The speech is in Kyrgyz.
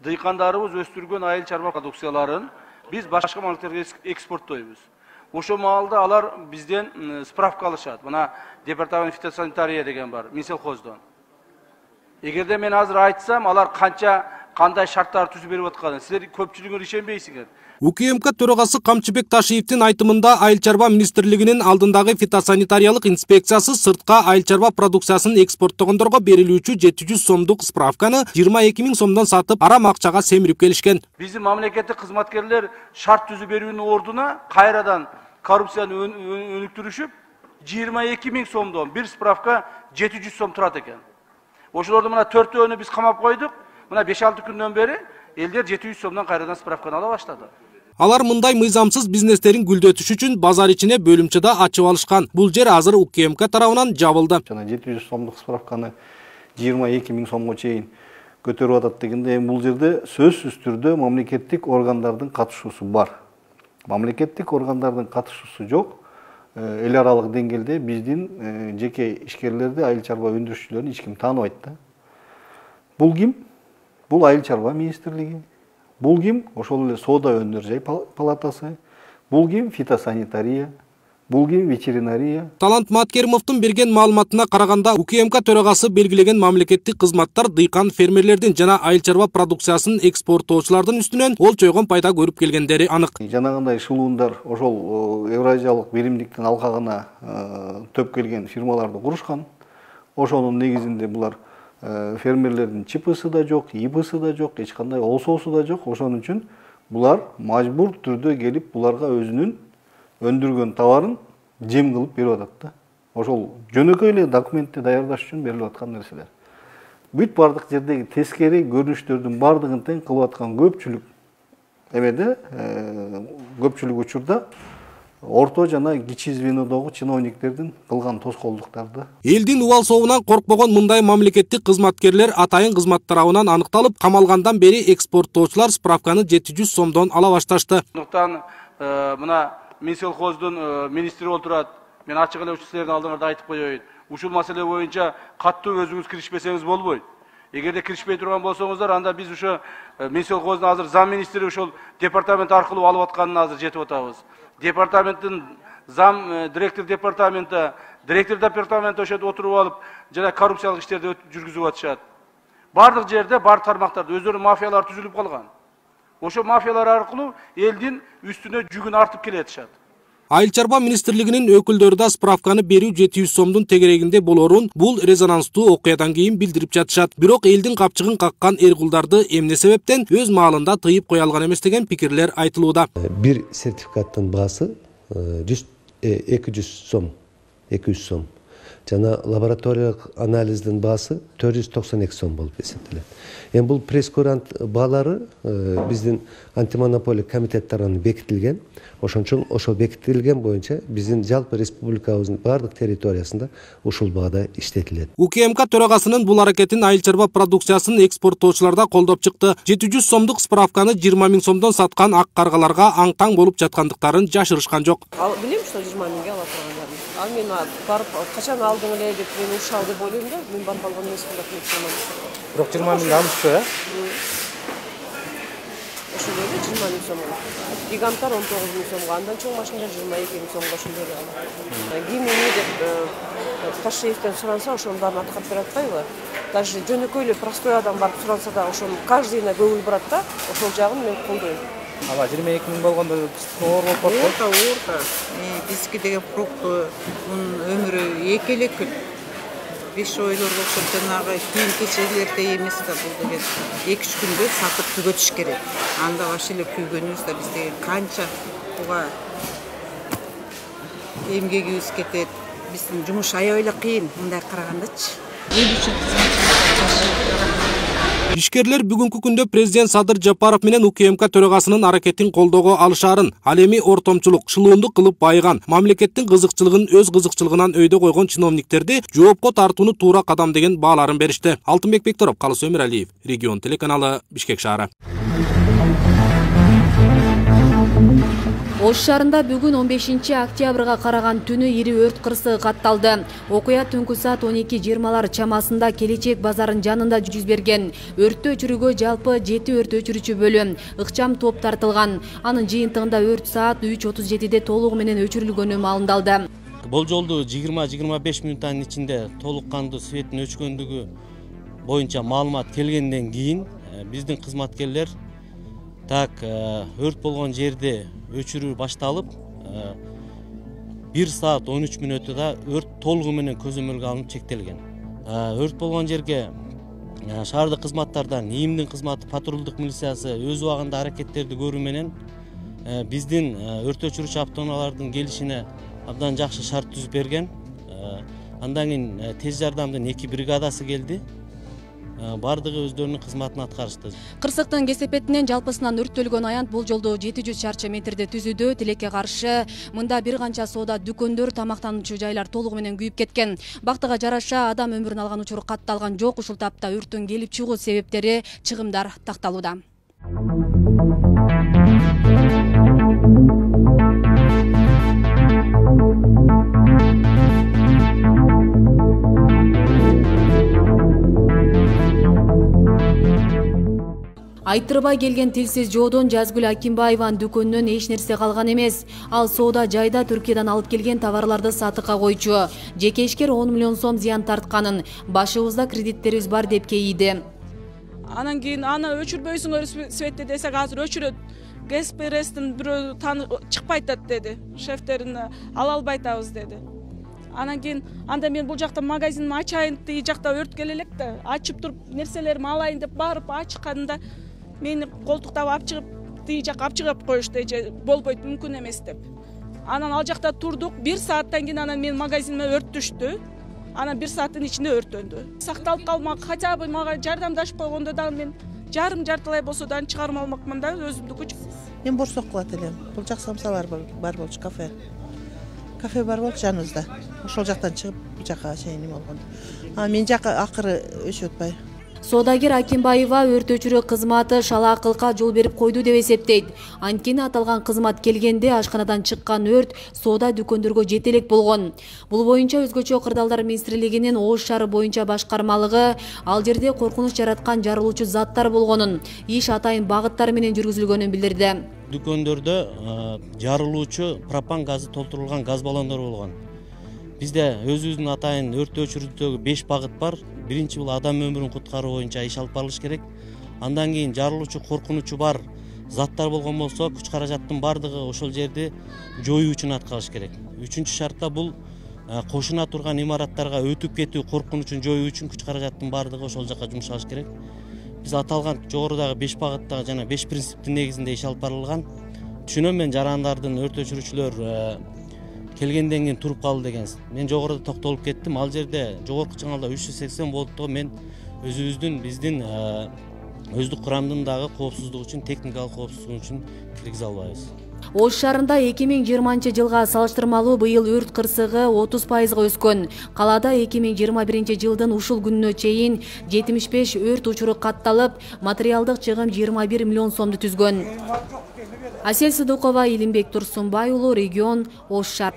Dıykandarımız östürgön ayıl çarba produksiyaların biz başka mamlaketlerge eksportlayız. Oşo malda alar bizden spravka alışat. Buna departament fitosanitariya degen var, Minselxozdan. Egerde men hazır aytsam, alar qanday şartlar tuzуп берип атканын силер көпчүлүгү ишенбейсиңер. УКМК төрагасы Камчыбек Ташиевдин айтымында Айыл чарба министрлигинин алдындагы фитосанитариялык инспекциясы сыртка айыл чарба продукциясын экспорттогондорго берилүүчү 700 сомдук справканы 22 000 сомдон сатып арам акчага семирип келишкен. Биздин мамлекеттик кызматкерлер шарт түзүп берүүнүн ордуна кайрадан коррупцияны өнүктүрүшүп 22 000 сомдон бир справка 700 сом турат экен. Ошолорду мына 4-өөнү биз камап койдук. Мына 5-6 күндөн бери элдер 700 сомдон кайрадан справканы ала баштады. Алар мындай мыйзамсыз бизнестерин гүлдөтүш үчүн базар ичине бөлүмчөдө ачып алышкан. Бул жер азыр УКМК тарабынан жабылды. Жана 700 сомдук справканы 22 000 сомго чейин көтөрүп атат дегенде, бул жерде сөзсүз түрдө мамлекеттик органдардын катышуусу бар. Мамлекеттик органдардын катышуусу жок. Эл аралык деңгээлде биздин жеке ишкерлерди, айыл чарба өндүрүшчүлөрүн эч ким тааныбайт да. Бул ким? Бул айыл чарба министрлиги. Бул ким? Ошол эле соода өндөр жай палатасы. Бул ким? Фитосанитария. Бул ким? Ветеринария. Талант Маткеримовдун берген маалыматына караганда, УКМК төрагасы белгилеген мамлекеттик кызматтар дыйкан фермерлердин жана айыл чарба продукциясын экспорттоочулардын үстүнөн ол чойгон пайда көрүп келгендери анык. Жанагындай шылуундар ошол Евразиялык биримдиктин алкагына төп келген фирмаларды курушкан. Ошонун негизинде булар фермерлердин ЧПсы да жок, ИБсы да жок, эч кандай ОСОсу да жок. Ошон үчүн булар мажбур түрдө келип буларга өзүнүн өндүргөн товарын жем кылып берип атат да. Ошол жөнөкөй эле документти даярдаш үчүн берилип аткан нерселер. Бүт бардык жердеги тескери көрүнүштөрдүн бардыгын тең кылып аткан көпчүлүк эмеде, көпчүлүк учурда орто жана кичи звенодогу чиновниктердин кылган тоскоолдуктарды. Элдин убал сообунан коркпогон мындай мамлекеттик кызматкерлер атайын кызмат тарабынан аныкталып, камалгандан бери экспорттоочулар справканы 700 сомдон ала башташты. Ошондуктан мына Минселхоздун министри отурат. Мен ачык эле силердин алдыңарда айтып коеюн. Ушул маселе боюнча каттуу өзүңүз киришпесеңиз болбойт. Эгерде киришпей турган болсоңуздар, анда биз ошо Минселхоздун азыр зам министри ошол департамент аркылуу алып атканын азыр жетип атабыз. Департаменттин зам директор департаменти ошо отуруп алып, жана коррупциялык иштерди жүргүзүп атышат. Бардык жерде бар тармактарда өздөрү мафиялар түзүлүп калган. Ошо мафиялар аркылуу элдин үстүнө жүгүн артып келатышат. Айыл чарба министрлигинин өкүлдөрү да справканы берүү 700 сомдун тегерегинде болорун бул резонанстуу окуядан кийин билдирип жатышат. Бирок элдин капчыгын каккан эркулдарды эмне себептен өз маалында тыйып кое алган эмес деген пикирлер айтылууда. Бир сертификаттын баасы 200 сом. Жана лабораториялык анализдин баасы 492 сом болуп эсептелет. Эми бул прескурант баалары биздин антимонополия комитет тарабынан бекитилген. Ошончун ошол бекитилген боюнча биздин жалпы республикабыздын бардык территориясында ушул баада иштетилет. УКМК төрагасынын бул аракетин айыл чарба продукциясын экспорттоочулар да колдоп чыкты. 700 сомдук справканы 20 000 сомдон саткан ак каргаларга аң-таң болуп жаткандыктарын жашырышкан жок. Билем, что 20 000 ала тургандарын. Ал мен барып качан алдың эле деп мен ушал деп ойлойм да, мен барып алган эмесмин деп айтсам. Бирок 20 000 алышпы, э? Ошол эле 20 000 сом. Гиганттар 19 000 сомго, андан чоң машина 22 000 сомго ошондой алат. Кийин эмне деп Ташиевден суранса, ошонун баарын аткарып бере атпайбы? Даже жөнөкөй эле простой адам барып суранса да, ошонун каждыйына көңүл бурат да, ошол жагын мен колдойм. Ала 22 000 болгондо оор болуп калат. Орта. Биздики деген фруктун өмүрү 2 эле күн. Беш ойлорго окшоп жанагы кийин кечелердей эмес да, бул деген 2-3 күндө сатып түгөтүш керек. Анда вообще эле күйгөнүбүз да, бизде канча буга эмгегибиз кетет. Биздин жумуш аябай эле кыйын, мындай карагандачы. Ишкерлер бүгүнкү күндө президент Садыр Жапаров менен УКМК төрагасынын аракетин колдоого алышаарын, ал эми ортомчулук, шылуундук кылып байыган, мамлекеттин кызыкчылыгын өз кызыкчылыгынан өйдө койгон чиновниктерди жоопко тартууну туура кадам деген бааларын беришти. Алтынбек Бектуров, Калыс Өмүралиев, Регион телеканалы, Бишкек шаары. Ош шаарында бүгүн 15 октябрга караган түнү ири өрт кырсыгы катталды. Окуя түнкү саат 12:20 чамасында Келечек базарынын жанында жүз берген. Өрттү өчүрүүгө жалпы 7 өрт өчүрүүчү бөлүм, ыкчам топ тартылган. Анын жыйынтыгында өрт саат 3:37 толугу менен өчүрүлгөнү маалымдалды. Болжолду 20-25 мүнөттүн ичинде толук кандуу светтин өчкөндүгү боюнча маалымат келгенден кийин биздин кызматкерлер өрт болгон жерде өчүрүү башталып 1 саат 13 мүнөттө өрт толугу менен көзөмөлгө алынып чектелген. Өрт болгон жерге шаардык кызматтардан ИИМдин кызматы, патрулдук милициясы өз убагында аракеттерди көрүү менен биздин өрт өчүрүүчү автоунаалардын келишине абдан жакшы шарт түзүп берген. Андан кийин тез жардамдын 2 бригадасы келди. Бардыгы өздөрүнүн кызматын аткарышты. Кырсыктын кесепетинен жалпысынан өрттөлгөн аянт бул жолдо 700 чарчы метрди түзүүдө. Тилекке каршы мында бир канча соода дүкөндөр, тамактануучу жайлар толугу менен күйүп кеткен. Бактыга жараша адам өмүрүн алган учур катталган жок. Ушул тапта өрттүн келип чыгуу себептери, чыгымдар такталууда. Айтырбай келген тилсиз жоодон Жазгүл Акимбаеванын дүкөнүнөн эч нерсе калган эмес. Ал соода жайда Түркиядан алып келген товарларды сатыкка койчу. Жеке ишкер 10 миллион сом зыян тартканын, башыбызда кредиттерибиз бар деп кейиди. Анан кийин аны өчүрбөйсүңөр светте десек, азыр өчүрөт. ГСПРСтин бирөө чыкпай атат деди. Шефтерин ала албай атабыз деди. Анан кийин анда мен бул жакта магазинди ачайын, тиги жакта өрт келе элек да, ачып туруп нерселерими алайын деп барып ачканда мени колтуктап алып чыгып, тиги жакка алып чыгып коюшту, болбойт, мүмкүн эмес деп. Анан ал жакта турдук, 1 сааттан кийин анан менин магазиниме өрт түштү. Анан 1 сааттын ичинде өрттөндү. Сакталып калмак, хотя бы мага жардамдашып койгондо дагы мен жартылай болсо да чыгарып алмакмын да өзүмдүкү. Мен борсок кылат элем. Бул жак самса бар болчу, кафе. Кафе бар болчу жаныбызда. Ошол жактан чыгып бу жакка чейин болгон. Мен жакка акыры өчүп атпай. Соодагер Акимбаева өрт өчүрүү кызматы шалаакылыкка жол берип койду деп эсептейт. Анткени аталган кызмат келгенде ашканадан чыккан өрт соода дүкөндөргө жете элек болгон. Бул боюнча Өзгөчө кырдаалдар министрлигинин Ош шаары боюнча башкармалыгы ал жерде коркунуч жараткан жарылуучу заттар болгонун, иш атайын багыттар менен жүргүзүлгөнүн билдирди. Дүкөндөрдө жарылуучу пропан газы толтурулган газ баллондор болгон. Бизде өзүбүздүн атайын өрт өчүрүүдөгү 5 багыт бар. Биринчи бул адам өмүрүн куткаруу боюнча иш алып барылыш керек. Андан кийин жарылуучу, коркунучу бар заттар болгон болсо, күч каражаттын бардыгы ошол жерди жоюу үчүн аткарыш керек. Үчүнчү шартта бул кошуна турган имараттарга өтүп кетүү коркунучун жоюу үчүн күч каражаттын бардыгы ошол жака жумшалыш керек. Биз аталган жогорудагы 5 багыттагы жана 5 принциптин негизинде иш алып барылган. Түшүнөм мен жарандардын өрт өчүрүүчүлөр келгенден кийин туруп калды деген. Мен жогоруда токтолуп кеттим. Ал жерде жогорку чыңалда 380 болутту. Мен өзүбүздүн биздин өздүк курамдын дагы коопсуздугу үчүн, техникалык коопсуздугу үчүн киргизе албайбыз. Ош шаарында 2020-жылга салыштырмалуу быйыл өрт кырсыгы 30%га өскөн. Калаада 2021-жылдын ушул күнүнө чейин 75 өрт учуру катталып, материалдык чыгым 21 миллион сомду түзгөн. Асел Сыдыкова, Илимбек Турсунбай уулу, Регион, Ош шаар.